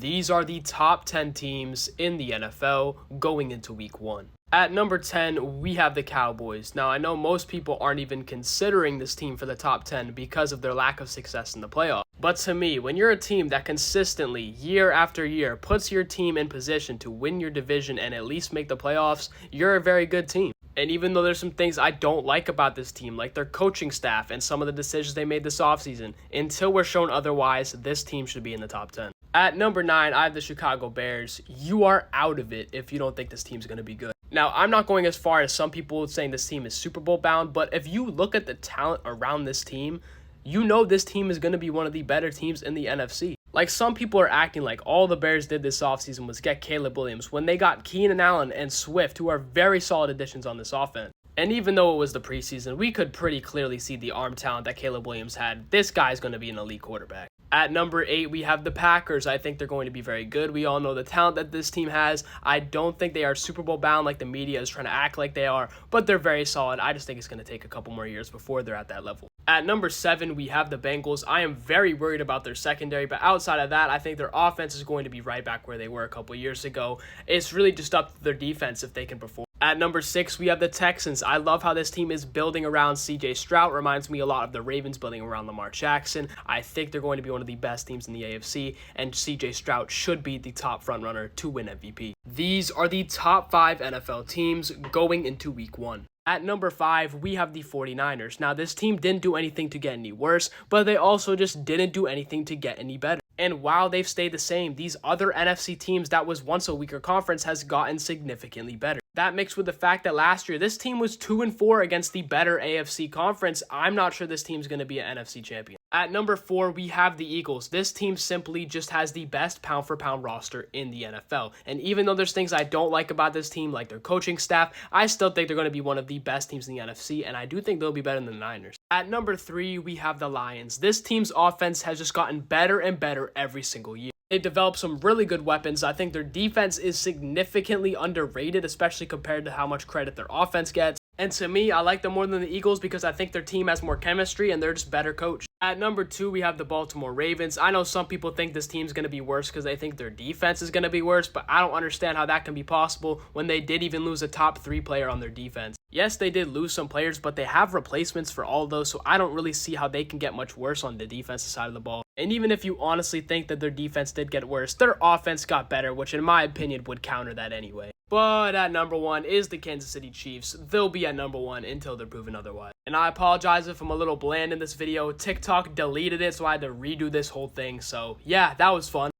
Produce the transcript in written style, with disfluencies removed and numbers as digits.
These are the top 10 teams in the NFL going into week 1. At number 10, we have the Cowboys. Now, I know most people aren't even considering this team for the top 10 because of their lack of success in the playoffs. But to me, when you're a team that consistently, year after year, puts your team in position to win your division and at least make the playoffs, you're a very good team. And even though there's some things I don't like about this team, like their coaching staff and some of the decisions they made this offseason, until we're shown otherwise, this team should be in the top 10. At number 9, I have the Chicago Bears. You are out of it if you don't think this team's going to be good. Now, I'm not going as far as some people saying this team is Super Bowl bound, but if you look at the talent around this team, you know this team is going to be one of the better teams in the NFC. Like, some people are acting like all the Bears did this offseason was get Caleb Williams when they got Keenan Allen and Swift, who are very solid additions on this offense. And even though it was the preseason, we could pretty clearly see the arm talent that Caleb Williams had. This guy's going to be an elite quarterback. At number 8, we have the Packers. I think they're going to be very good. We all know the talent that this team has. I don't think they are Super Bowl bound like the media is trying to act like they are, but they're very solid. I just think it's going to take a couple more years before they're at that level. At number 7, we have the Bengals. I am very worried about their secondary, but outside of that, I think their offense is going to be right back where they were a couple years ago. It's really just up to their defense if they can perform. At number 6, we have the Texans. I love how this team is building around C.J. Stroud. Reminds me a lot of the Ravens building around Lamar Jackson. I think they're going to be one of the best teams in the AFC, and C.J. Stroud should be the top frontrunner to win MVP. These are the top 5 NFL teams going into week 1. At number 5, we have the 49ers. Now, this team didn't do anything to get any worse, but they also just didn't do anything to get any better. And while they've stayed the same, these other NFC teams that was once a weaker conference has gotten significantly better. That mixed with the fact that last year, this team was 2-4 against the better AFC conference. I'm not sure this team's going to be an NFC champion. At number 4, we have the Eagles. This team simply just has the best pound-for-pound roster in the NFL. And even though there's things I don't like about this team, like their coaching staff, I still think they're going to be one of the best teams in the NFC, and I do think they'll be better than the Niners. At number 3, we have the Lions. This team's offense has just gotten better and better every single year. They developed some really good weapons. I think their defense is significantly underrated, especially compared to how much credit their offense gets. And to me, I like them more than the Eagles because I think their team has more chemistry and they're just better coached. At number 2, we have the Baltimore Ravens. I know some people think this team's going to be worse because they think their defense is going to be worse, but I don't understand how that can be possible when they did even lose a top 3 player on their defense. Yes, they did lose some players, but they have replacements for all of those, so I don't really see how they can get much worse on the defensive side of the ball. And even if you honestly think that their defense did get worse, their offense got better, which in my opinion would counter that anyway. But at number 1 is the Kansas City Chiefs. They'll be at number 1 until they're proven otherwise. And I apologize if I'm a little bland in this video. TikTok deleted it, so I had to redo this whole thing. So yeah, that was fun.